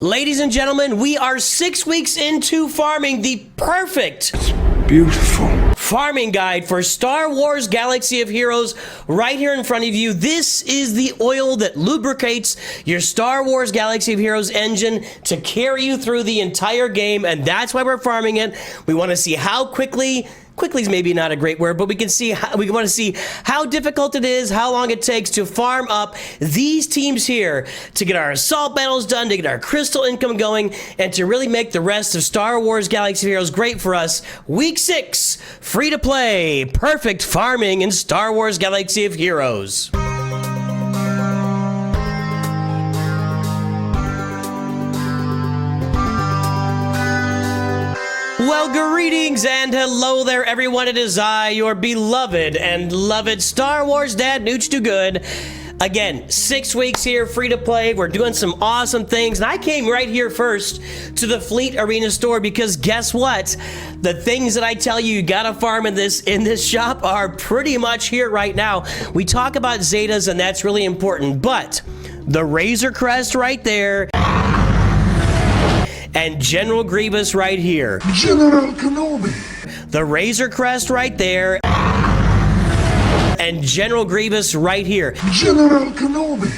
Ladies and gentlemen, we are 6 weeks into farming the perfect beautiful farming guide for Star Wars Galaxy of Heroes right here in front of you. This is the oil that lubricates your Star Wars Galaxy of Heroes engine to carry you through the entire game, and that's why we're farming it. We want to see how quickly is maybe not a great word, but we want to see how difficult it is, how long it takes to farm up these teams here to get our assault battles done, to get our crystal income going, and to really make the rest of Star Wars Galaxy of Heroes great for us. Week 6, free to play, perfect farming in Star Wars Galaxy of Heroes. Well, greetings and hello there, everyone. It is I, your beloved and loved Star Wars Dad, Nooch Do Good. Again, 6 weeks here, free to play. We're doing some awesome things. And I came right here first to the Fleet Arena store because guess what? The things that I tell you gotta farm in this shop are pretty much here right now. We talk about Zetas and that's really important, but the Razor Crest right there, and General Grievous right here. General Kenobi. The Razor Crest right there. And General Grievous right here. General Kenobi.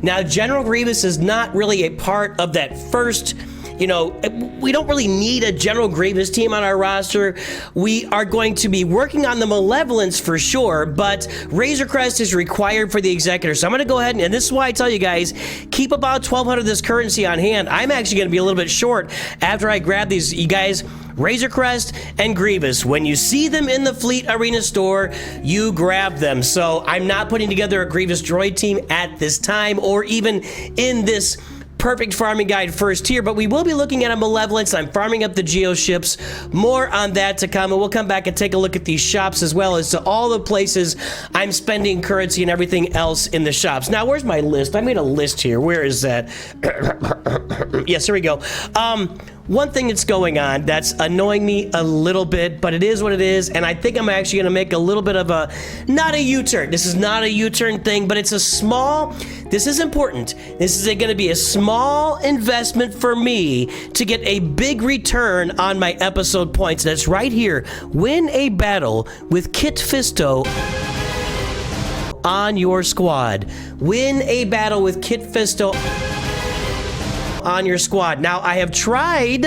Now, General Grievous is not really a part of that first, we don't really need a General Grievous team on our roster. We are going to be working on the Malevolence for sure, but Razor Crest is required for the Executor. So I'm going to go ahead and this is why I tell you guys, keep about 1,200 of this currency on hand. I'm actually going to be a little bit short after I grab these, you guys. Razor Crest and Grievous. When you see them in the Fleet Arena store, you grab them. So I'm not putting together a Grievous droid team at this time or even in this perfect farming guide first tier, but we will be looking at a Malevolence. I'm farming up the Geo ships. More on that to come, and we'll come back and take a look at these shops as well as to all the places I'm spending currency and everything else in the shops. Now, where's my list? I made a list here. Where is that? Yes, here we go. One thing that's going on that's annoying me a little bit, but it is what it is, and I think I'm actually going to make a little bit of a, not a U-turn. This is not a U-turn thing, but it's a small, this is important. This is going to be a small investment for me to get a big return on my episode points. That's right here. Win a battle with Kit Fisto on your squad. Win a battle with Kit Fisto on your squad. Now, I have tried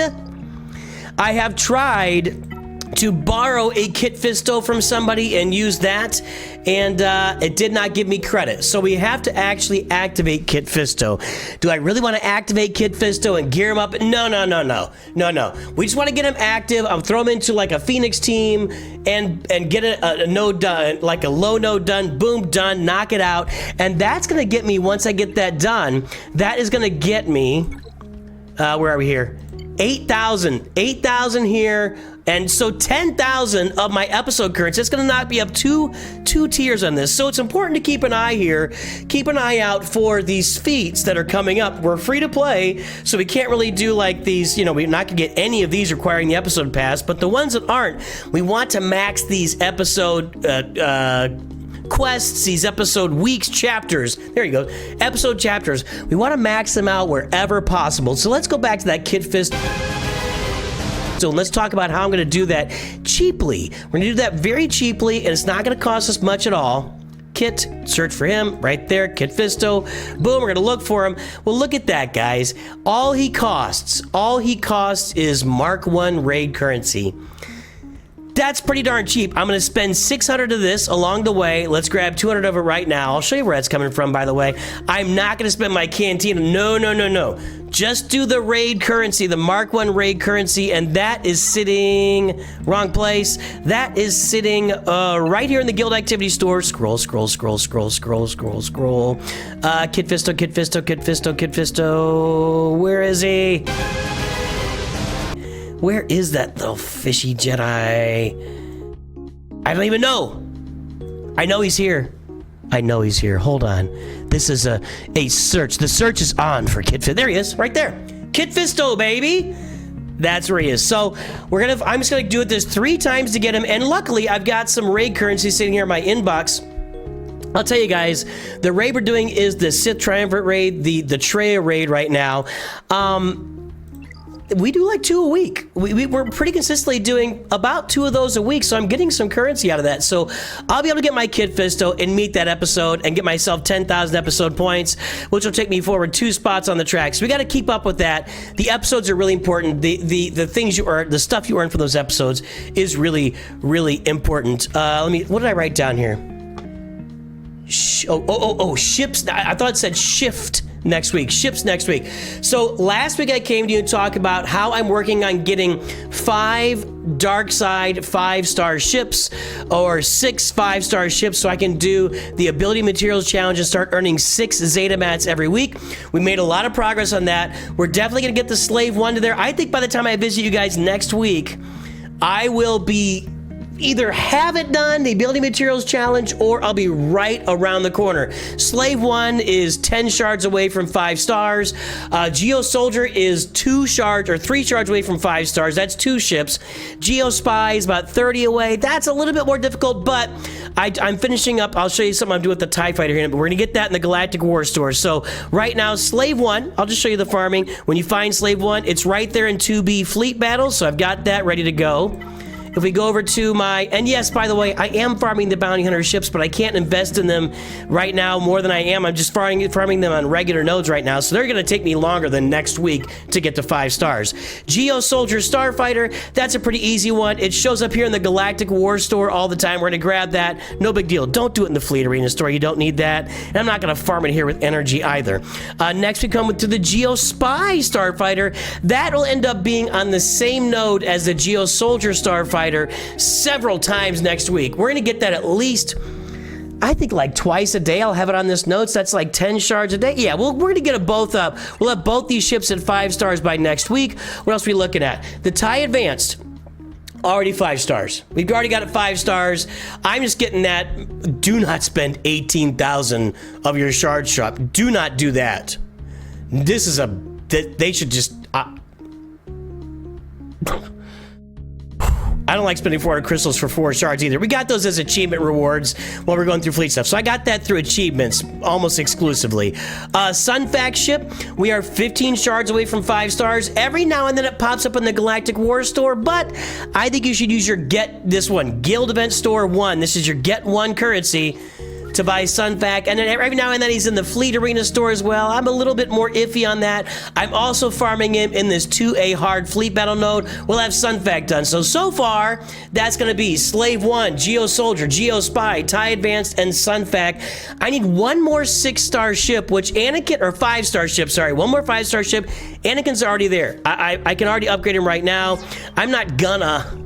to borrow a Kit Fisto from somebody and use that, and it did not give me credit. So we have to actually activate Kit Fisto. Do I really want to activate Kit Fisto and gear him up? No. We just want to get him active. I'll throw him into like a Phoenix team and get a node done, like a low node done, boom, done, knock it out. And that's going to get me, once I get that done, that is going to get me, where are we here? 8,000 here, and so 10,000 of my episode currency. It's going to knock me up two tiers on this. So it's important to keep an eye here, keep an eye out for these feats that are coming up. We're free to play, so we can't really do like these, we're not going to get any of these requiring the episode pass, but the ones that aren't, we want to max these episode quests, these episode weeks, chapters. There you go. Episode chapters. We want to max them out wherever possible. So let's go back to that Kit Fist. So let's talk about how I'm going to do that cheaply. We're going to do that very cheaply, and it's not going to cost us much at all. Kit, search for him right there, Kit Fisto. Boom, we're going to look for him. Well, look at that, guys. All he costs is Mark 1 raid currency. That's pretty darn cheap. I'm going to spend 600 of this along the way. Let's grab 200 of it right now. I'll show you where that's coming from, by the way. I'm not going to spend my cantina. No. Just do the raid currency, the Mark 1 raid currency, and that is sitting, wrong place. That is sitting right here in the guild activity store. Scroll. Kit Fisto. Where is he? Where is that little fishy Jedi? I don't even know. I know he's here. Hold on. This is a search. The search is on for Kit Fisto. There he is, right there. Kit Fisto, baby. That's where he is. So I'm just gonna do this 3 times to get him. And luckily, I've got some raid currency sitting here in my inbox. I'll tell you guys, the raid we're doing is the Sith Triumvirate raid, the Treya raid right now. We do like 2 a week. We're pretty consistently doing about 2 of those a week, so I'm getting some currency out of that. So I'll be able to get my Kit Fisto and meet that episode and get myself 10,000 episode points, which will take me forward 2 spots on the track. So we got to keep up with that. The episodes are really important. The things you earn, the stuff you earn from those episodes is really, really important. What did I write down here? Ships. I thought it said shift next week. Ships next week. So last week I came to you and talked about how I'm working on getting 5 dark side 5-star ships or 6 5-star ships so I can do the ability materials challenge and start earning 6 Zeta mats every week. We made a lot of progress on that. We're definitely going to get the slave 1 to there. I think by the time I visit you guys next week, I will be either have it done, the ability materials challenge, or I'll be right around the corner. Slave 1 is 10 shards away from 5 stars. Geo Soldier is 2 shards or 3 shards away from 5 stars. That's 2 ships. Geo Spy is about 30 away. That's a little bit more difficult, but I'm finishing up. I'll show you something I'm doing with the TIE Fighter here, but we're gonna get that in the Galactic War Store. So right now, Slave 1, I'll just show you the farming. When you find Slave 1, it's right there in 2B Fleet Battles, so I've got that ready to go. If we go over to and yes, by the way, I am farming the bounty hunter ships, but I can't invest in them right now more than I am. I'm just farming them on regular nodes right now, so they're gonna take me longer than next week to get to 5 stars. Geo Soldier Starfighter, that's a pretty easy one. It shows up here in the Galactic War Store all the time. We're gonna grab that, no big deal. Don't do it in the Fleet Arena Store, you don't need that. And I'm not gonna farm it here with energy either. Next we come to the Geo Spy Starfighter. That'll end up being on the same node as the Geo Soldier Starfighter several times next week. We're gonna get that at least, I think, like twice a day. I'll have it on this notes. That's like 10 shards a day. Yeah, we're gonna get them both up. We'll have both these ships at 5 stars by next week. What else are we looking at? The TIE Advanced, already 5 stars. We've already got it 5 stars. I'm just getting that. Do not spend 18,000 of your shard shop. Do not do that. This is they should just I don't like spending 400 crystals for 4 shards either. We got those as achievement rewards while we're going through fleet stuff. So I got that through achievements almost exclusively. Sunfac ship, we are 15 shards away from 5 stars. Every now and then it pops up in the Galactic War Store, but I think you should use your Guild Event Store 1. This is your get 1 currency to buy Sunfac, and then every now and then he's in the Fleet Arena Store as well. I'm a little bit more iffy on that. I'm also farming him in this 2A hard Fleet Battle node. We'll have Sunfac done. So far, that's going to be Slave 1, Geo Soldier, Geo Spy, TIE Advanced, and Sunfac. I need one more 6-star ship, which Anakin, or 5-star ship, sorry, one more 5-star ship. Anakin's already there. I can already upgrade him right now. I'm not gonna,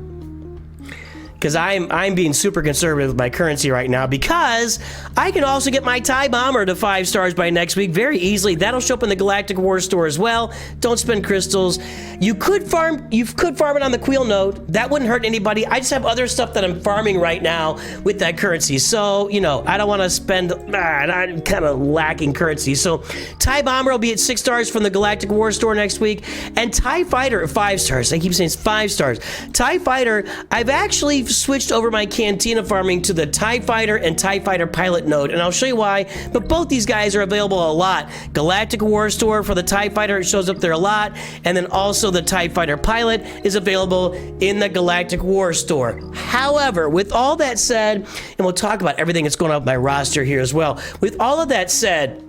because I'm being super conservative with my currency right now, because I can also get my TIE Bomber to 5 stars by next week very easily. That'll show up in the Galactic War Store as well. Don't spend crystals. You could farm it on the Queel node. That wouldn't hurt anybody. I just have other stuff that I'm farming right now with that currency. So, you know, I don't want to spend, I'm kind of lacking currency. So TIE Bomber will be at 6 stars from the Galactic War Store next week. And TIE Fighter at 5 stars. I keep saying it's 5 stars. TIE Fighter, I've actually switched over my Cantina farming to the TIE Fighter and TIE Fighter Pilot node, and I'll show you why, but both these guys are available a lot. Galactic War Store for the TIE Fighter, it shows up there a lot, and then also the TIE Fighter Pilot is available in the Galactic War Store. However, with all that said, and we'll talk about everything that's going on with my roster here as well, with all of that said,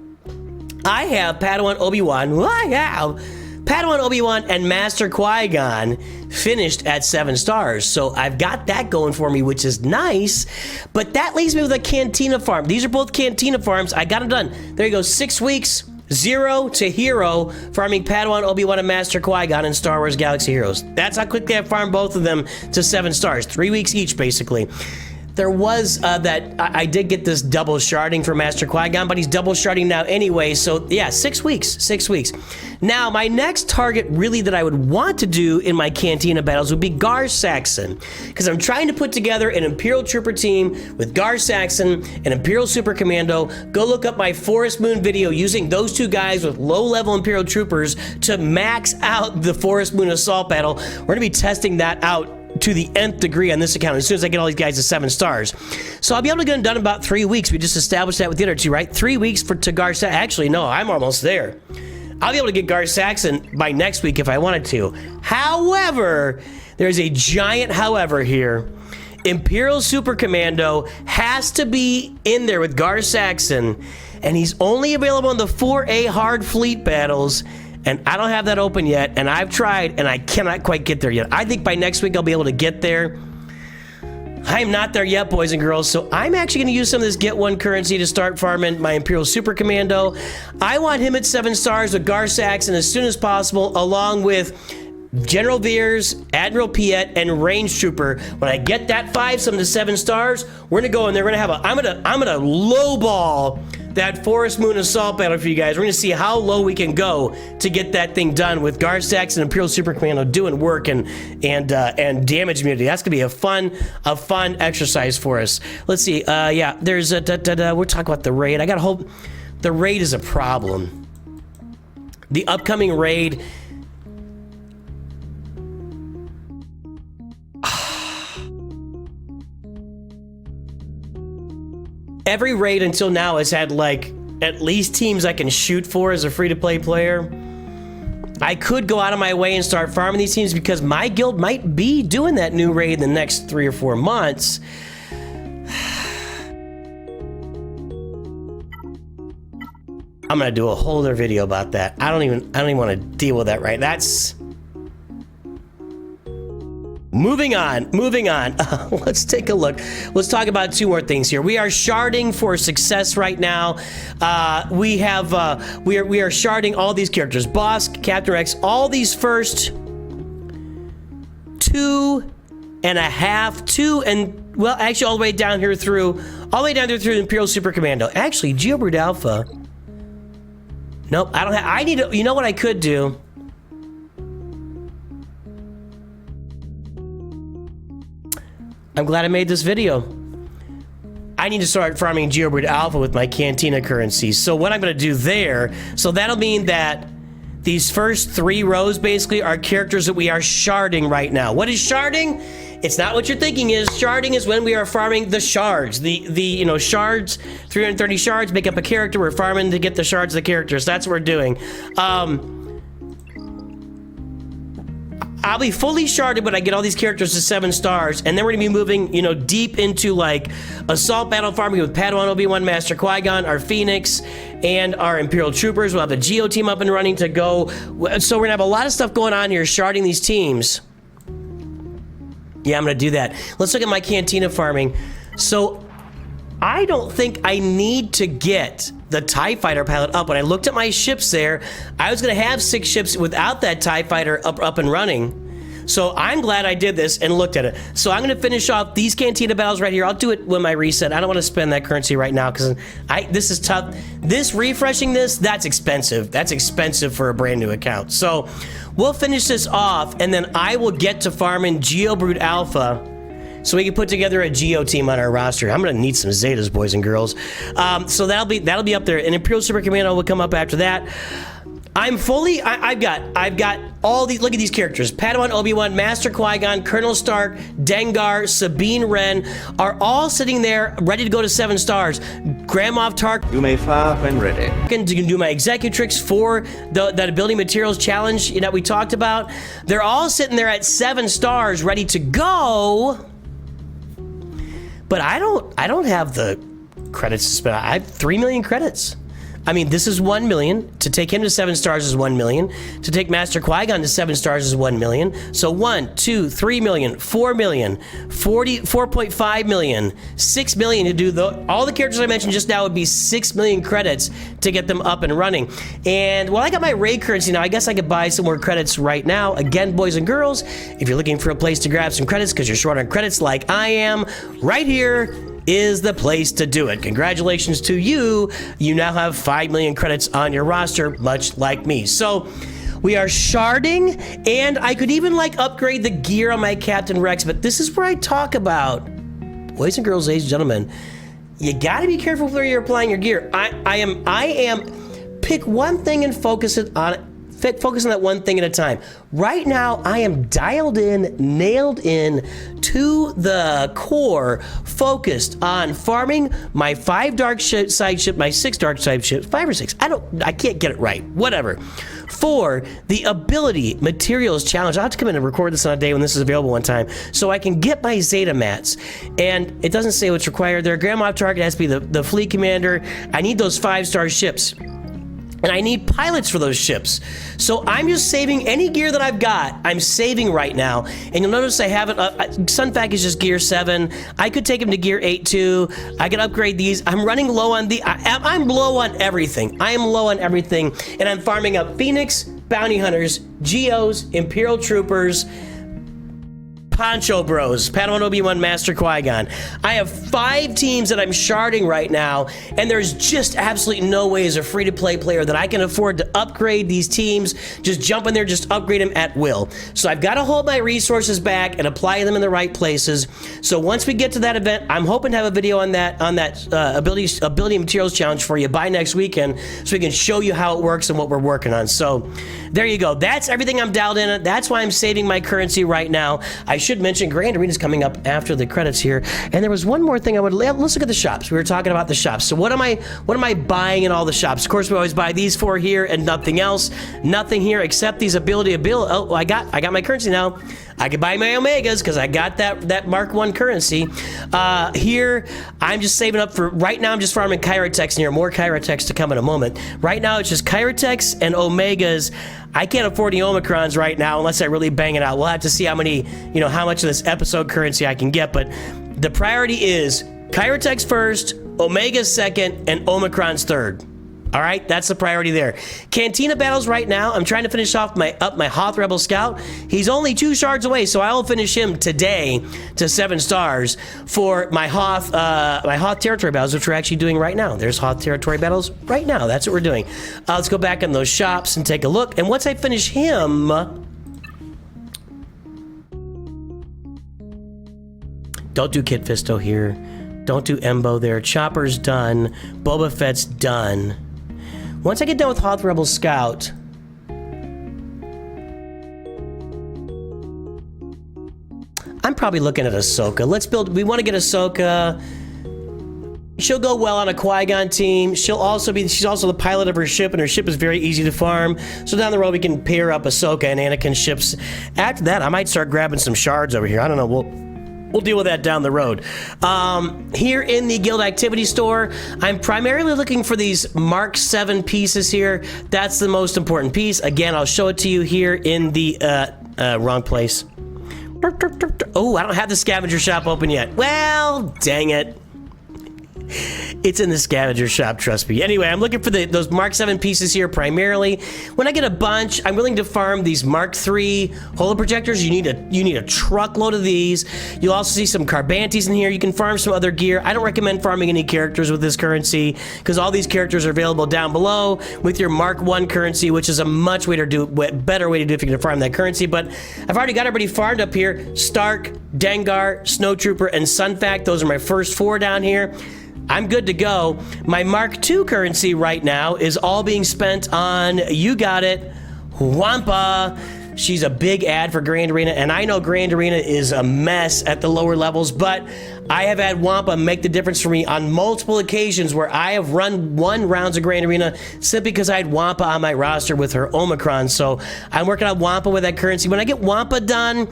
I have Padawan Obi-Wan, Padawan Obi-Wan and Master Qui-Gon finished at 7 stars. So I've got that going for me, which is nice. But that leaves me with a Cantina farm. These are both Cantina farms. I got them done. There you go. 6 weeks, 0 to hero, farming Padawan, Obi-Wan, and Master Qui-Gon in Star Wars Galaxy Heroes. That's how quickly I farmed both of them to 7 stars. 3 weeks each, basically. There was I did get this double sharding for Master Qui-Gon, but he's double sharding now anyway, so yeah, 6 weeks. Now, my next target really that I would want to do in my Cantina battles would be Gar Saxon, because I'm trying to put together an Imperial Trooper team with Gar Saxon and Imperial Super Commando. Go look up my Forest Moon video using those 2 guys with low-level Imperial Troopers to max out the Forest Moon Assault battle. We're going to be testing that out to the nth degree on this account as soon as I get all these guys to 7 stars. So I'll be able to get them done in about 3 weeks. We just established that with the other two, right? 3 weeks to Gar Saxon. Actually, no, I'm almost there. I'll be able to get Gar Saxon by next week if I wanted to. However, there's a giant however here. Imperial Super Commando has to be in there with Gar Saxon, and he's only available in the 4A hard fleet battles. And I don't have that open yet, and I've tried, and I cannot quite get there yet. I think by next week I'll be able to get there. I'm not there yet, boys and girls, so I'm actually going to use some of this Get One currency to start farming my Imperial Super Commando. I want him at 7 stars with Gar Saxon as soon as possible, along with General Veers, Admiral Piet, and Range Trooper. When I get that 5-some to 7 stars, we're going to go in there. We're going to have I'm going to lowball that Forest Moon Assault battle for you guys. We're going to see how low we can go to get that thing done with Gar Saxon and Imperial Super Commando doing work and damage immunity. That's going to be a fun exercise for us. Let's see. Yeah, there's we'll talk about the raid. I got to hope the raid is a problem. The upcoming raid. Every raid until now has had, like, at least teams I can shoot for as a free-to-play player. I could go out of my way and start farming these teams because my guild might be doing that new raid in the next 3 or 4 months. I'm gonna do a whole other video about that. I don't even want to deal with that right. That's... Moving on. Let's take a look. Let's talk about 2 more things here. We are sharding for success right now. We are sharding all these characters. Boss, Captain Rex, all these first 2.5, well, actually all the way down here through Imperial Super Commando. Actually, Geobrute Alpha. Nope, I don't have, I need to, you know what I could do? I'm glad I made this video. I need to start farming Geobrute Alpha with my Cantina currency. So what I'm going to do there, so that'll mean that these first 3 rows basically are characters that we are sharding right now. What is sharding? It's not what you're thinking is. Sharding is when we are farming the shards. The shards, 330 shards make up a character. We're farming to get the shards of the characters. That's what we're doing. I'll be fully sharded when I get all these characters to 7 stars, and then we're gonna be moving, deep into like assault battle farming with Padawan, Obi-Wan, Master Qui-Gon, our Phoenix, and our Imperial Troopers. We'll have the Geo team up and running to go. So we're gonna have a lot of stuff going on here, sharding these teams. Yeah, I'm gonna do that. Let's look at my Cantina farming. So I don't think I need to get the TIE Fighter pilot up. When I looked at my ships there, I was gonna have 6 ships without that TIE Fighter up and running. So I'm glad I did this and looked at it. So I'm gonna finish off these Cantina battles right here. I'll do it when I reset. I don't wanna spend that currency right now because this is tough. Refreshing this, that's expensive. That's expensive for a brand new account. So we'll finish this off and then I will get to farming Geobrute Alpha so we can put together a Geo team on our roster. I'm gonna need some Zetas, boys and girls. So that'll be up there. And Imperial Super Commando will come up after that. I've got all these, look at these characters. Padawan, Obi-Wan, Master Qui-Gon, Colonel Stark, Dengar, Sabine Wren are all sitting there ready to go to 7 stars. Grand Moff Tark. You may fire when ready. I can do my Executrix for that ability materials challenge that we talked about. They're all sitting there at 7 stars ready to go. But I don't have the credits to spend. I have 3 million credits. I mean, this is 1 million. To take him to 7 stars is 1 million. To take Master Qui-Gon to 7 stars is 1 million. So 1, 2, 3 million, 4 million, 4.5 million, 6 million to do all the characters I mentioned just now would be 6 million credits to get them up and running. And well, I got my raid currency now. I guess I could buy some more credits right now. Again, boys and girls, if you're looking for a place to grab some credits because you're short on credits like I am, right here is the place to do it. Congratulations to you. You now have 5 million credits on your roster, much like me. So we are sharding, and I could even like upgrade the gear on my Captain Rex, but this is where I talk about, boys and girls, ladies and gentlemen, you gotta be careful where you're applying your gear. I am pick one thing and focus focus on that one thing at a time. Right now, I am dialed in, nailed in to the core, focused on farming my 5 dark side ship, my 6 dark side ship, 5 or 6. I can't get it right. Whatever. For the ability materials challenge, I'll have to come in and record this on a day when this is available one time, so I can get my Zeta mats. And it doesn't say what's required there. Grandma target has to be the fleet commander. I need those 5-star ships. And I need pilots for those ships. So I'm just saving any gear that I've got. I'm saving right now. And you'll notice I haven't, Sunfac is just gear 7. I could take him to gear 8 too. I could upgrade these. I'm running low on I'm low on everything. I am low on everything. And I'm farming up Phoenix, Bounty Hunters, Geos, Imperial Troopers, Poncho Bros, Padawan Obi-Wan, Master Qui-Gon. I have 5 teams that I'm sharding right now, and there's just absolutely no way as a free-to-play player that I can afford to upgrade these teams. Just jump in there, just upgrade them at will. So I've got to hold my resources back and apply them in the right places. So once we get to that event, I'm hoping to have a video on that ability materials challenge for you by next weekend, so we can show you how it works and what we're working on. So there you go. That's everything I'm dialed in at. That's why I'm saving my currency right now. I should mention Grand Arena's coming up after the credits here, and there was one more thing I would. Let's look at the shops. We were talking about the shops. So what am I buying in all the shops? Of course, we always buy these 4 here and nothing else. Nothing here except these ability. Oh, I got my currency now. I can buy my Omegas because I got that Mark 1 currency. Here, I'm just saving up for, right now I'm just farming Kyratex here. More Kyratex to come in a moment. Right now, it's just Kyratex and Omegas. I can't afford any Omicrons right now unless I really bang it out. We'll have to see how much of this episode currency I can get, but the priority is Kyratex first, Omegas second, and Omicrons third. All right, that's the priority there. Cantina battles right now. I'm trying to finish off my Hoth Rebel Scout. He's only 2 shards away, so I will finish him today to 7 stars for my Hoth territory battles, which we're actually doing right now. There's Hoth territory battles right now. That's what we're doing. Let's go back in those shops and take a look. And once I finish him, don't do Kit Fisto here. Don't do Embo there. Chopper's done. Boba Fett's done. Once I get done with Hoth Rebel Scout, I'm probably looking at Ahsoka. We want to get Ahsoka. She'll go well on a Qui-Gon team. She's also the pilot of her ship, and her ship is very easy to farm. So down the road, we can pair up Ahsoka and Anakin's ships. After that, I might start grabbing some shards over here. I don't know. We'll deal with that down the road. Here in the Guild Activity Store, I'm primarily looking for these Mark 7 pieces here. That's the most important piece. Again, I'll show it to you here in the wrong place. Oh, I don't have the scavenger shop open yet. Well, dang it. It's in the scavenger shop, trust me. Anyway, I'm looking for those Mark 7 pieces here primarily. When I get a bunch, I'm willing to farm these Mark 3 holo projectors. You need a truckload of these. You'll also see some Carbantes in here. You can farm some other gear. I don't recommend farming any characters with this currency because all these characters are available down below with your Mark 1 currency, which is a much better way to do if you're going to farm that currency. But I've already got everybody farmed up here. Stark, Dengar, Snowtrooper, and Sunfac. Those are my first 4 down here. I'm good to go. My Mark II currency right now is all being spent on, you got it, Wampa. She's a big ad for Grand Arena, and I know Grand Arena is a mess at the lower levels, but I have had Wampa make the difference for me on multiple occasions where I have run 1 rounds of Grand Arena simply because I had Wampa on my roster with her Omicron. So I'm working on Wampa with that currency. When I get Wampa done,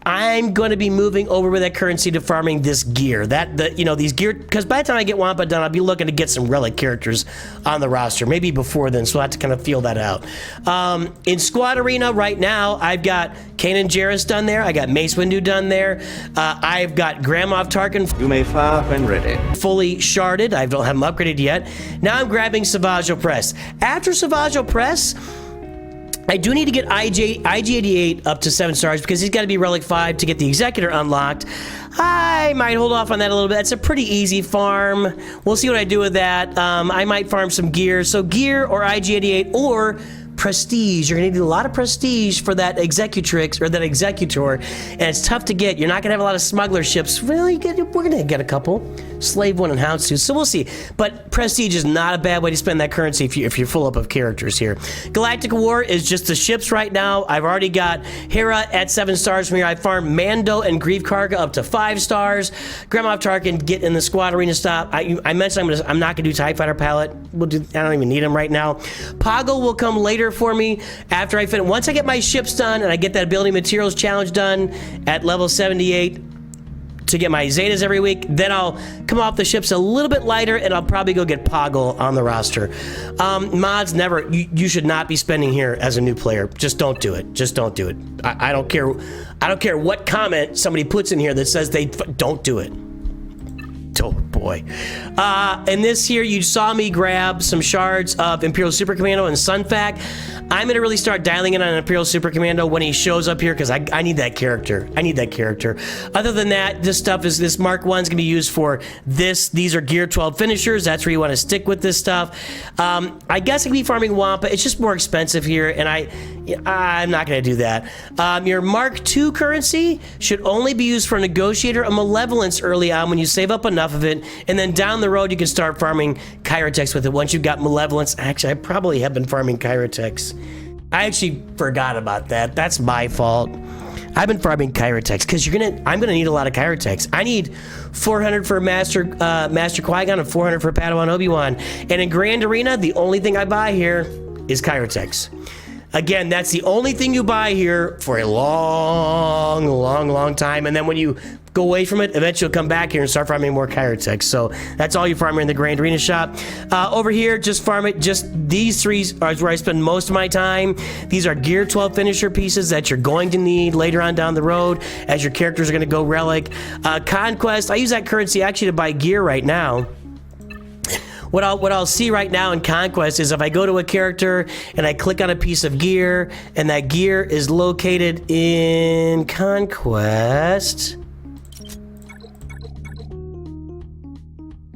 I'm going to be moving over with that currency to farming this gear. These gear, because by the time I get Wampa done, I'll be looking to get some relic characters on the roster. Maybe before then, so I'll have to kind of feel that out. In Squad Arena right now, I've got Kanan Jarrus done there. I got Mace Windu done there. I've got Grand Moff Tarkin. You may fire when ready. Fully sharded. I don't have them upgraded yet. Now I'm grabbing Savage Opress. After Savage Opress, I do need to get IG-88 up to 7 stars because he's got to be Relic 5 to get the Executor unlocked. I might hold off on that a little bit. That's a pretty easy farm. We'll see what I do with that. I might farm some gear. So gear or IG-88 or prestige. You're going to need a lot of prestige for that Executrix or that Executor, and it's tough to get. You're not going to have a lot of smuggler ships. Well, we're going to get a couple. Slave 1 and Houndstooth, so we'll see. But Prestige is not a bad way to spend that currency if you're full up of characters here. Galactic War is just the ships right now. I've already got Hera at 7 stars from here. I farmed Mando and Grief Karga up to 5 stars. Grand Moff Tarkin get in the squad arena stop. I mentioned I'm not gonna do TIE Fighter palette. I don't even need them right now. Poggle will come later for me after I finish. Once I get my ships done and I get that ability materials challenge done at level 78 to get my Zetas every week, then I'll come off the ships a little bit lighter and I'll probably go get Poggle on the roster. Mods, never. You should not be spending here as a new player. Just don't do it. Just don't do it. I don't care. I don't care what comment somebody puts in here that says they don't do it. Oh boy. And this here, you saw me grab some shards of Imperial Super Commando and Sunfac. I'm gonna really start dialing in on Imperial Super Commando when he shows up here because I need that character. I need that character. Other than that, this stuff is, this Mark 1's gonna be used for this. These are Gear 12 finishers. That's where you wanna stick with this stuff. I guess I could be farming Wampa. It's just more expensive here and I'm not gonna do that. Your Mark 2 currency should only be used for Negotiator and Malevolence early on when you save up enough of it, and then down the road you can start farming Kyrotex with it once you've got Malevolence. Actually, I probably have been farming Kyrotex. I actually forgot about that. That's my fault. I've been farming Kyrotex because I'm gonna need a lot of Kyrotex. I need 400 for Master Qui-Gon and 400 for Padawan Obi-Wan. And in Grand Arena, the only thing I buy here is Kyrotex. Again, that's the only thing you buy here for a long, long, long time. And then when you go away from it, eventually you'll come back here and start farming more Kyrotex. So that's all you farm here in the Grand Arena shop. Over here, just farm it. Just these 3 are where I spend most of my time. These are Gear 12 finisher pieces that you're going to need later on down the road as your characters are going to go Relic. Conquest, I use that currency actually to buy gear right now. What I'll see right now in Conquest is if I go to a character and I click on a piece of gear and that gear is located in Conquest,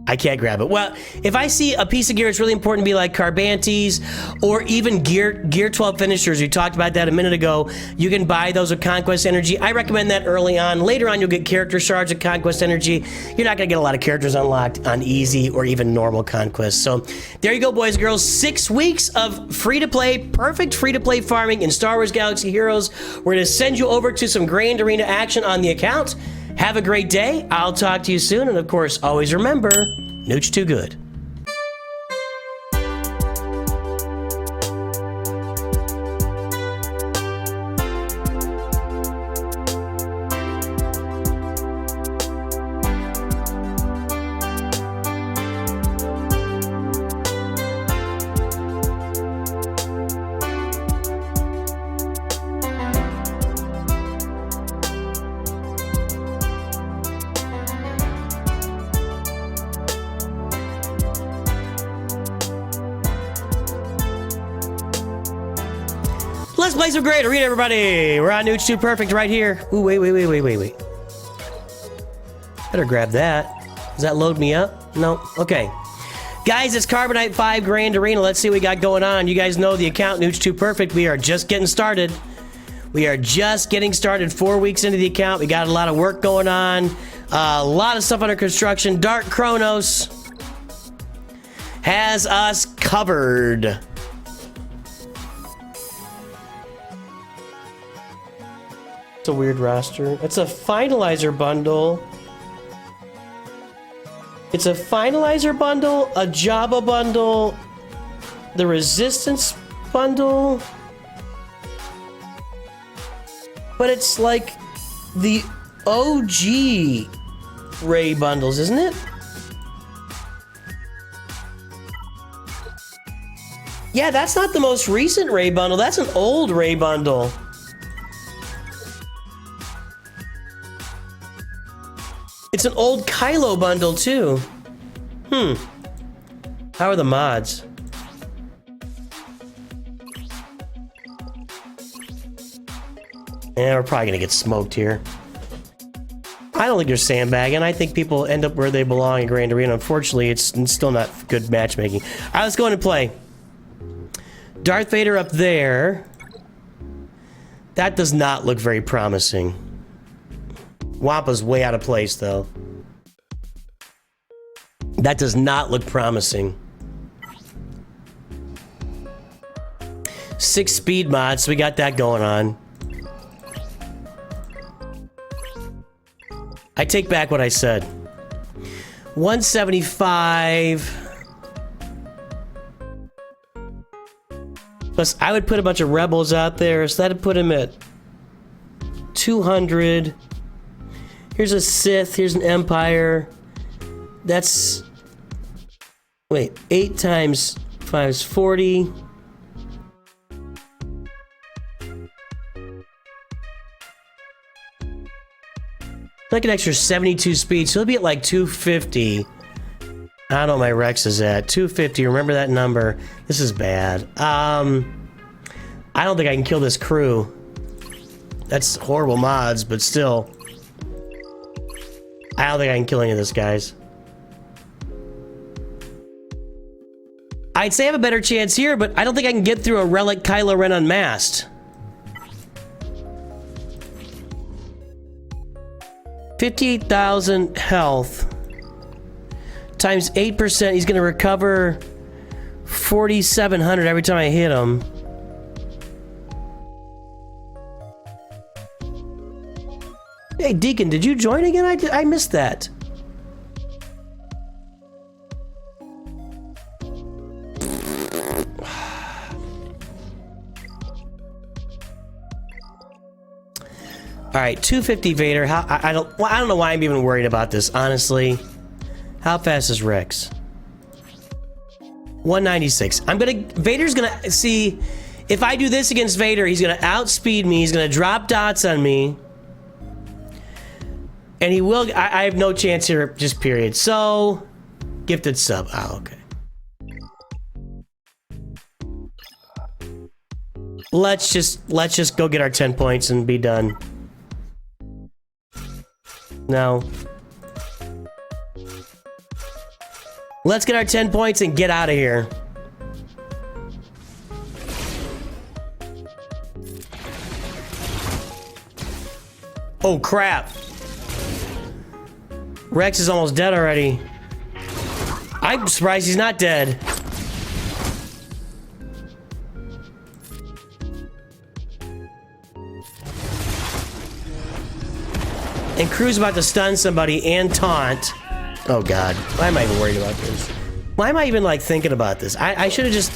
I can't grab it. Well, if I see a piece of gear, it's really important to be like Carbantes or even Gear 12 finishers. We talked about that a minute ago. You can buy those with Conquest Energy. I recommend that early on. Later on, you'll get character shards with Conquest Energy. You're not going to get a lot of characters unlocked on easy or even normal Conquest. So there you go, boys and girls. 6 weeks of free-to-play, perfect free-to-play farming in Star Wars Galaxy Heroes. We're going to send you over to some Grand Arena action on the account. Have a great day. I'll talk to you soon. And of course, always remember, Nooch too good. Let's play some Grand Arena, everybody. We're on Nooch Too Perfect right here. Ooh, wait. Better grab that. Does that load me up? No. Okay. Guys, it's Carbonite 5 Grand Arena. Let's see what we got going on. You guys know the account, Nooch Too Perfect. We are just getting started. 4 weeks into the account. We got a lot of work going on. A lot of stuff under construction. Dark Chronos has us covered. It's a weird roster. It's a finalizer bundle. It's a finalizer bundle, a Jabba bundle, the Resistance bundle. But it's like the OG Ray bundles, isn't it? Yeah, that's not the most recent Ray bundle. That's an old Ray bundle. It's an old Kylo bundle, too. How are the mods? Yeah, we're probably gonna get smoked here. I don't think they're sandbagging. I think people end up where they belong in Grand Arena. Unfortunately, it's still not good matchmaking. All right, let's go in and play. Darth Vader up there. That does not look very promising. Wampa's way out of place, though. That does not look promising. 6 speed mods, so we got that going on. I take back what I said. 175. Plus, I would put a bunch of rebels out there, so that'd put him at 200. Here's a Sith, here's an Empire. That's... Wait, 8 times 5 is 40. Like an extra 72 speed, so he'll be at like 250. I don't know what my Rex is at. 250, remember that number. This is bad. I don't think I can kill this crew. That's horrible mods, but still. I don't think I can kill any of this, guys. I'd say I have a better chance here, but I don't think I can get through a Relic Kylo Ren unmasked. 58,000 health times 8%. He's gonna recover 4,700 every time I hit him. Hey, Deacon, did you join again? I missed that. All right, 250 Vader. How I don't know why I'm even worried about this, honestly. How fast is Rex? 196. Vader's gonna see if I do this against Vader, he's gonna outspeed me, he's gonna drop dots on me. And he will I have no chance here, just period. So gifted sub. Oh, okay. Let's just go get our 10 points and be done. No. Let's get our 10 points and get out of here. Oh, crap. Rex is almost dead already. I'm surprised he's not dead. And Crew's about to stun somebody and taunt. Oh god, why am I even worried about this? Why am I even like thinking about this? I should have just...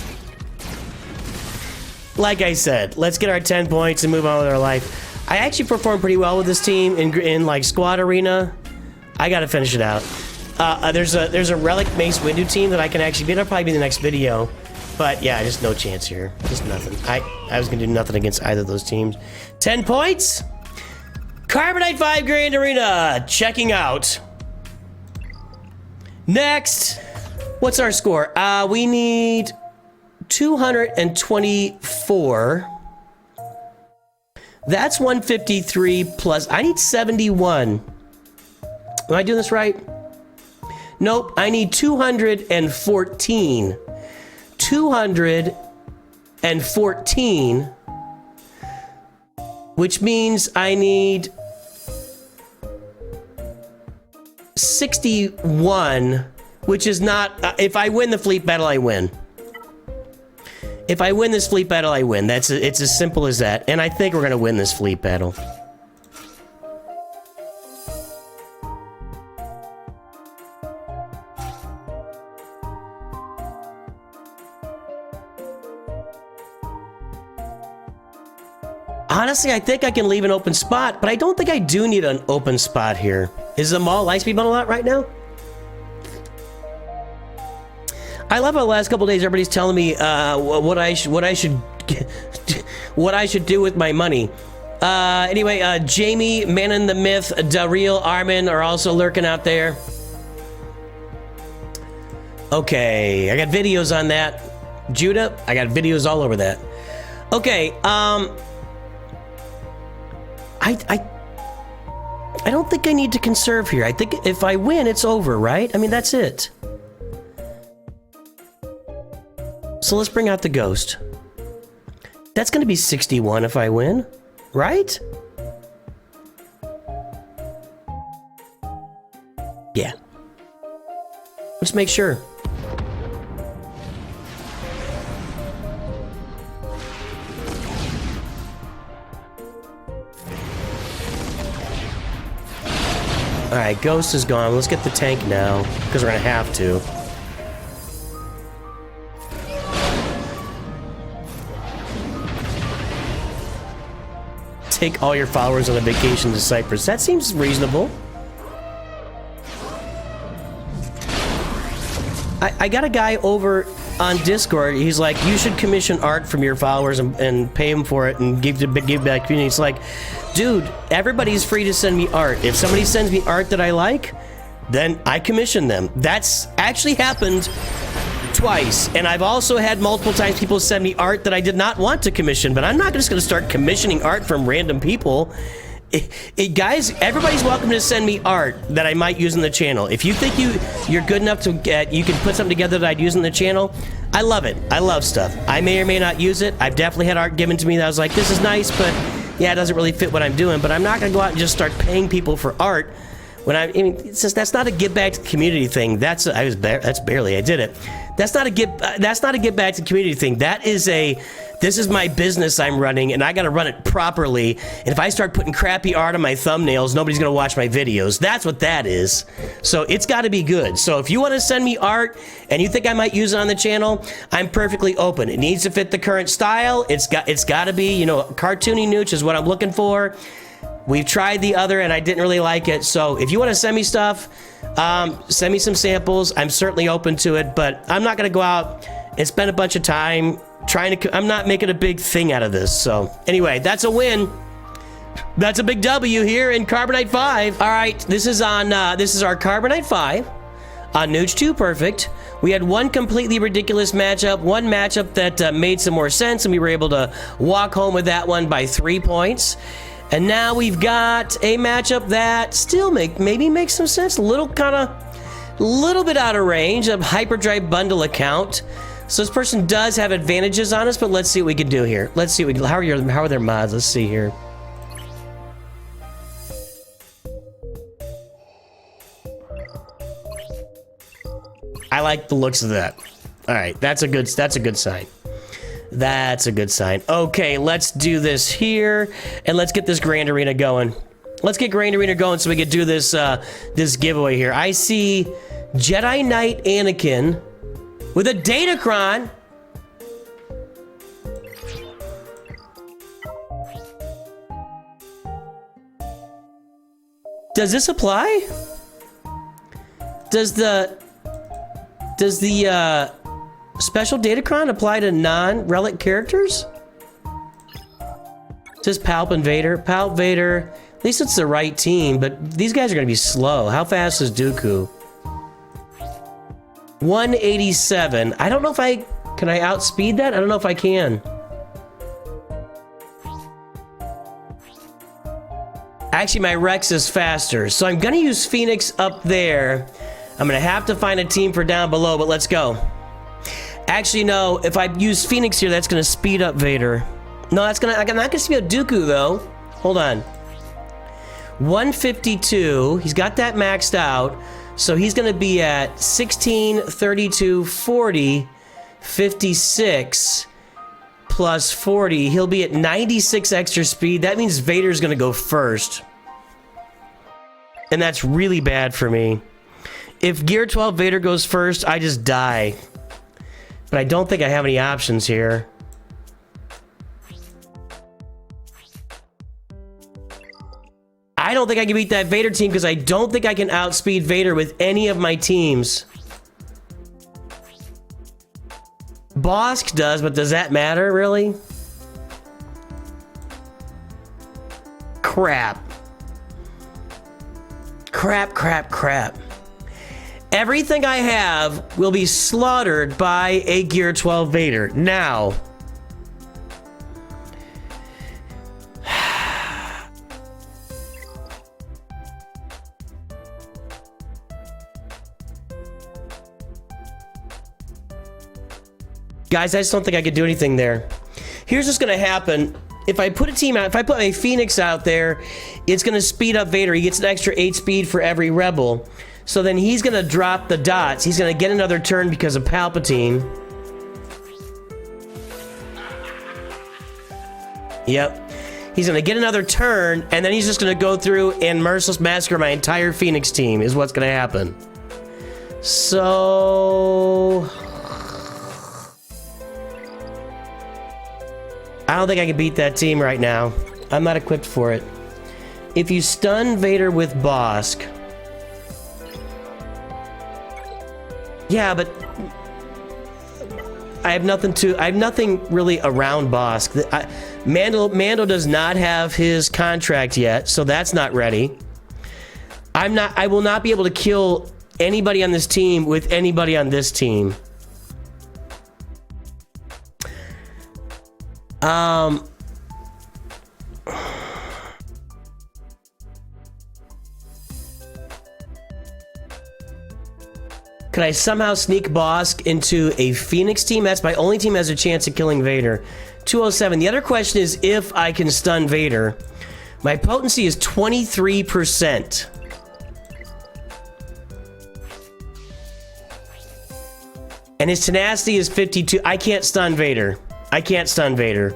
Like I said, let's get our 10 points and move on with our life. I actually performed pretty well with this team in like squad arena. I gotta finish it out. There's a Relic Mace Windu team that I can actually beat. That'll probably be the next video. But yeah, just no chance here. Just nothing. I was gonna do nothing against either of those teams. 10 points? Carbonite 5 Grand Arena, checking out. Next, what's our score? We need 224. That's 153 plus, I need 71. Am I doing this right? Nope, I need 214. 214, which means I need 61, which is not, if I win the fleet battle, I win. If I win this fleet battle, I win. It's as simple as that. And I think we're gonna win this fleet battle. Honestly, I think I can leave an open spot, but I don't think I do need an open spot here. Is the mall Lightspeed bundle out right now? I love how the last couple days everybody's telling me what I should do with my money. Anyway, Jamie, Manon the Myth, Daryl, Armin are also lurking out there. Okay, I got videos on that. Judah, I got videos all over that. Okay, I don't think I need to conserve here. I think if I win, it's over, right? I mean, that's it. So let's bring out the ghost. That's gonna be 61 if I win, right? Yeah. Let's make sure. Alright, Ghost is gone. Let's get the tank now, because we're gonna have to. Take all your followers on a vacation to Cyprus. That seems reasonable. I got a guy over on Discord. He's like, you should commission art from your followers and pay them for it and give back community. It's like, dude, everybody's free to send me art. If somebody sends me art that I like, then I commission them. That's actually happened twice. And I've also had multiple times people send me art that I did not want to commission, but I'm not just going to start commissioning art from random people. Guys, everybody's welcome to send me art that I might use in the channel. If you think you're good enough to get, you can put something together that I'd use in the channel, I love it. I love stuff. I may or may not use it. I've definitely had art given to me that I was like, this is nice, but yeah, it doesn't really fit what I'm doing. But I'm not gonna go out and just start paying people for art when I mean, it's just, that's not a give back to the community thing. That's barely I did it. That's not a give back to the community thing. That is this is my business I'm running, and I gotta run it properly. And if I start putting crappy art on my thumbnails, nobody's gonna watch my videos. That's what that is. So it's gotta be good. So if you wanna send me art and you think I might use it on the channel, I'm perfectly open. It needs to fit the current style. It's gotta be, you know, cartoony nooch is what I'm looking for. We've tried the other and I didn't really like it. So if you wanna send me stuff, send me some samples. I'm certainly open to it, but I'm not gonna go out and spend a bunch of time I'm not making a big thing out of this. So anyway, that's a win. That's a big W here in Carbonite 5. All right, this is our Carbonite 5 on Nooch 2 Perfect. We had one completely ridiculous matchup, one matchup that made some more sense, and we were able to walk home with that one by 3 points. And now we've got a matchup that still maybe makes some sense, a little bit out of range, of Hyperdrive bundle account. So this person does have advantages on us, but let's see what we can do here. Let's see how are their mods? Let's see here. I like the looks of that. All right, that's a good sign. That's a good sign. Okay, let's do this here, and let's get this Grand Arena going. Let's get Grand Arena going so we can do this this giveaway here. I see Jedi Knight Anakin with a Datacron. Does this apply? Does the special Datacron apply to non-relic characters? It says Palp and Vader. Palp, Vader. At least it's the right team, but these guys are gonna be slow. How fast is Dooku? 187. I don't know if can I outspeed that? I don't know if I can. Actually, my Rex is faster, so I'm gonna use Phoenix up there. I'm gonna have to find a team for down below, but let's go. Actually, no, if I use Phoenix here, that's gonna speed up Vader. No, I'm not gonna speed up Dooku, though. Hold on. 152, he's got that maxed out. So he's going to be at 16, 32, 40, 56, plus 40. He'll be at 96 extra speed. That means Vader's going to go first. And that's really bad for me. If Gear 12 Vader goes first, I just die. But I don't think I have any options here. I don't think I can beat that Vader team because I don't think I can outspeed Vader with any of my teams. Bosk does, but does that matter, really? Crap. Crap. Everything I have will be slaughtered by a Gear 12 Vader. Now... Guys, I just don't think I could do anything there. Here's what's gonna happen. If I put a team out, if I put a Phoenix out there, it's gonna speed up Vader. He gets an extra 8 speed for every rebel. So then he's going to drop the dots. He's going to get another turn because of Palpatine. Yep. He's going to get another turn, and then he's just going to go through and merciless massacre my entire Phoenix team is what's going to happen. So... I don't think I can beat that team right now. I'm not equipped for it. If you stun Vader with Bosk... Yeah, but... I have nothing really around Bosk. Mando does not have his contract yet, so that's not ready. I will not be able to kill anybody on this team with anybody on this team. Could I somehow sneak Bosk into a Phoenix team? That's my only team that has a chance of killing Vader. 207. The other question is if I can stun Vader. My potency is 23%. And his tenacity is 52. I can't stun Vader. I can't stun Vader.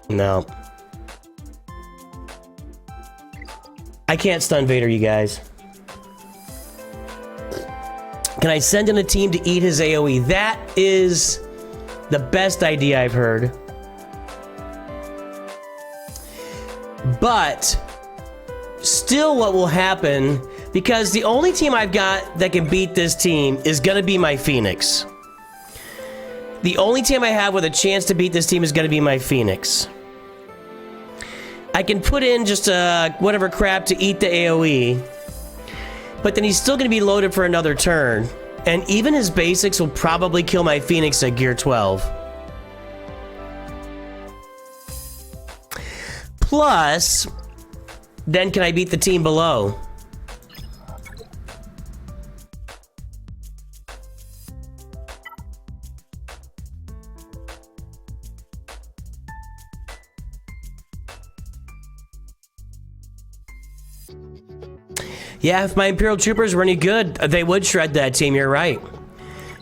No. I can't stun Vader, you guys. Can I send in a team to eat his AoE? That is the best idea I've heard. But still what will happen, because the only team I've got that can beat this team is going to be my Phoenix. The only team I have with a chance to beat this team is going to be my Phoenix. I can put in just whatever crap to eat the AoE, but then he's still going to be loaded for another turn. And even his basics will probably kill my Phoenix at Gear 12. Plus, then can I beat the team below? Yeah, if my Imperial Troopers were any good, they would shred that team, you're right.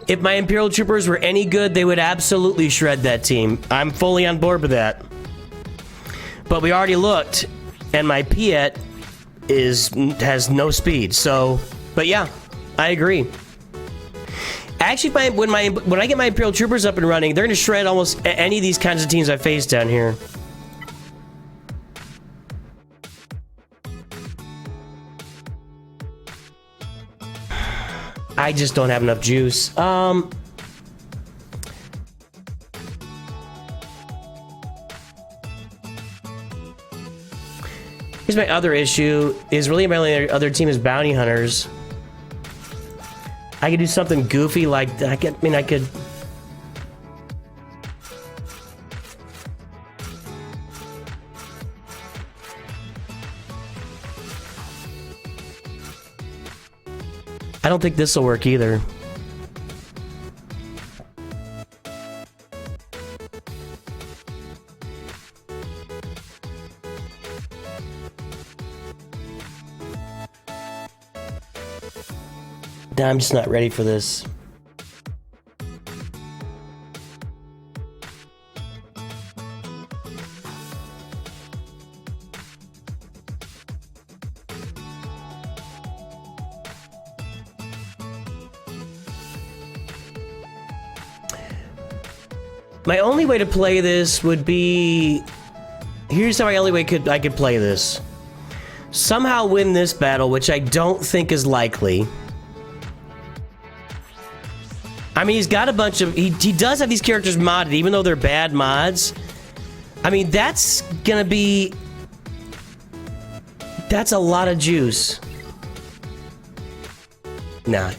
If my Imperial Troopers were any good, they would absolutely shred that team. I'm fully on board with that. But we already looked, and my Piet has no speed, so... But yeah, I agree. Actually, when I get my Imperial Troopers up and running, they're going to shred almost any of these kinds of teams I face down here. I just don't have enough juice. Here's my other issue, is really my only other team is bounty hunters. I could do something goofy like that. I could... I don't think this will work either. Nah, I'm just not ready for this. My only way to play this would be... Here's how I could play this. Somehow win this battle, which I don't think is likely. I mean, he's got a bunch of... He does have these characters modded, even though they're bad mods. I mean, that's gonna be... That's a lot of juice. Nah.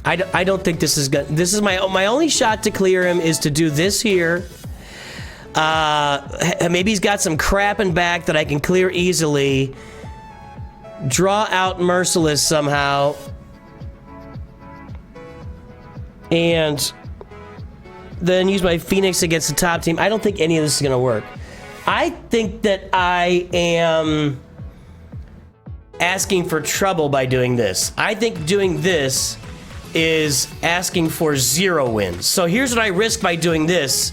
I don't think this is good. This is my only shot to clear him is to do this here. Maybe he's got some crap in back that I can clear easily. Draw out Merciless somehow. And then use my Phoenix against the top team. I don't think any of this is gonna work. I think that I am asking for trouble by doing this. I think doing this is asking for 0 wins. So here's what I risk by doing this.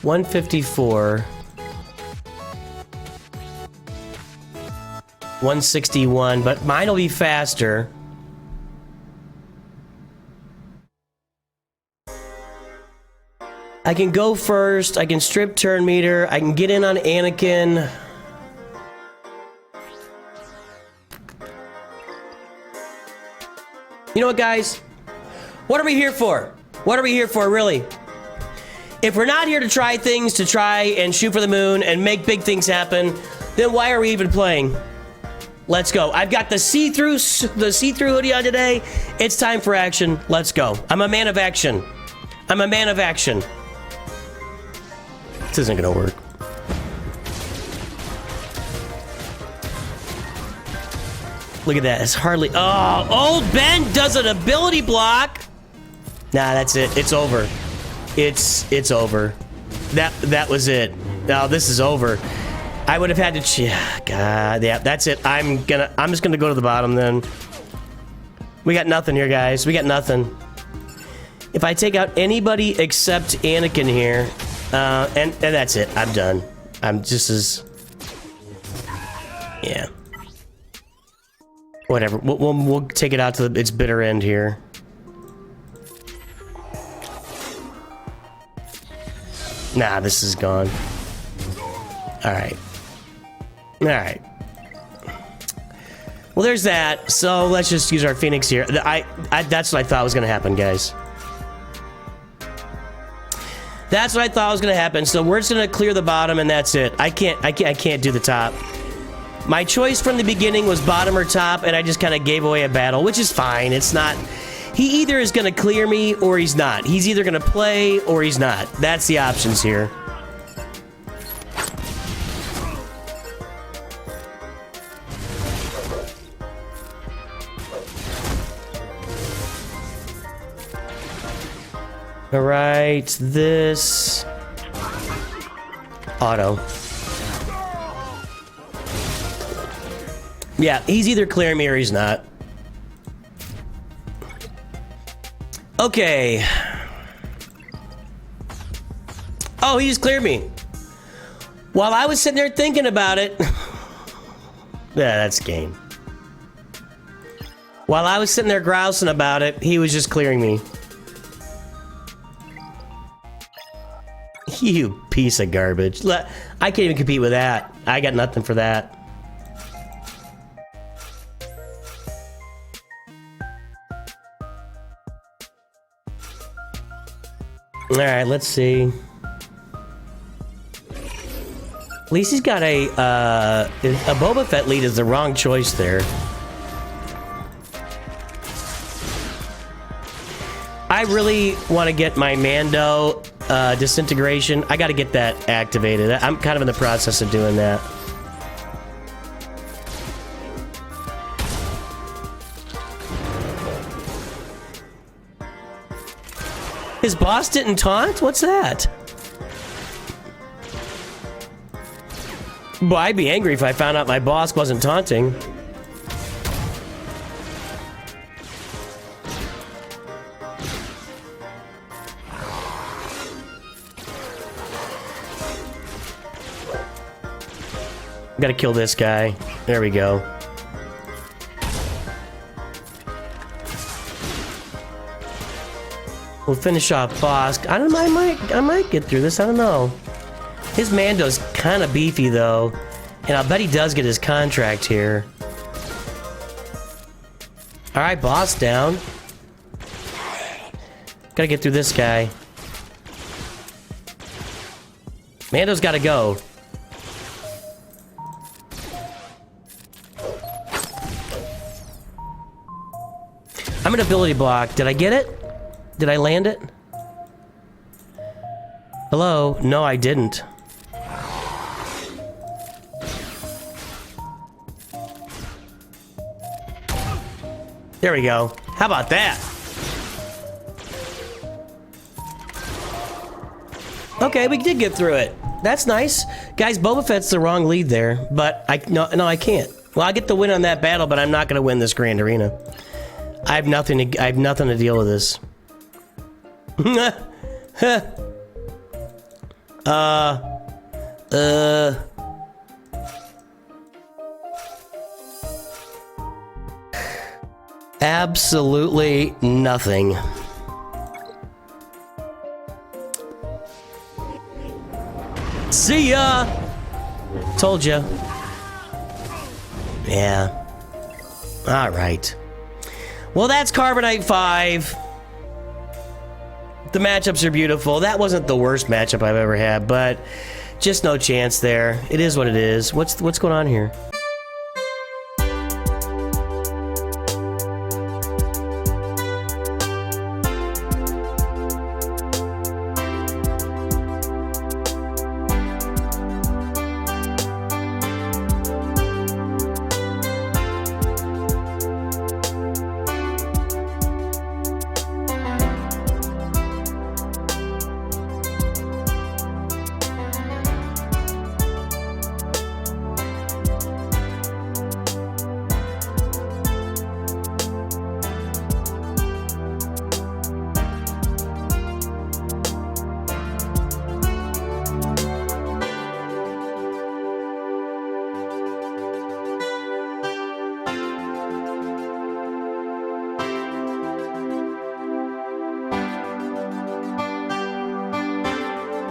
$154, $161, but mine will be faster. I can go first. I can strip turn meter. I can get in on Anakin. You know what, guys? What are we here for? What are we here for, really? If we're not here to try things, to try and shoot for the moon and make big things happen, then why are we even playing? Let's go. I've got the see-through hoodie on today. It's time for action. Let's go. I'm a man of action. I'm a man of action. This isn't gonna work. Look at that. It's hardly... Oh, old Ben does an ability block. Nah, that's it. It's over. It's over. That was it. Now this is over. I would have had to. God, yeah, that's it. I'm just gonna go to the bottom then. We got nothing here, guys. We got nothing. If I take out anybody except Anakin here, and that's it. I'm done. I'm just as. Yeah. Whatever. We'll take it out to its bitter end here. Nah, this is gone. Alright. Alright. Well, there's that. So, let's just use our Phoenix here. That's what I thought was gonna happen, guys. That's what I thought was gonna happen. So, we're just gonna clear the bottom, and that's it. I can't do the top. My choice from the beginning was bottom or top, and I just kind of gave away a battle, which is fine. It's not... He either is going to clear me or he's not. He's either going to play or he's not. That's the options here. All right, this... Auto. Yeah, he's either clearing me or he's not. Okay. Oh, he just cleared me. While I was sitting there thinking about it... Yeah, that's game. While I was sitting there grousing about it, he was just clearing me. You piece of garbage. I can't even compete with that. I got nothing for that. Alright, let's see. At least he's got a Boba Fett lead is the wrong choice there. I really want to get my Mando disintegration. I got to get that activated. I'm kind of in the process of doing that. His boss didn't taunt? What's that? Well, I'd be angry if I found out my boss wasn't taunting. Gotta kill this guy. There we go. We'll finish off boss. I might get through this. I don't know. His Mando's kind of beefy though, and I'll bet he does get his contract here. All right, boss down. Gotta get through this guy. Mando's gotta go. I'm an ability block. Did I get it? Did I land it? Hello? No, I didn't. There we go. How about that? Okay, we did get through it. That's nice. Guys, Boba Fett's the wrong lead there, but no, I can't. Well, I get the win on that battle, but I'm not going to win this Grand Arena. I have nothing to deal with this. Absolutely nothing. See ya! Told ya. Yeah. Alright. Well, that's Carbonite 5. The matchups are beautiful. That wasn't the worst matchup I've ever had, but just no chance there. It is what it is. What's going on here?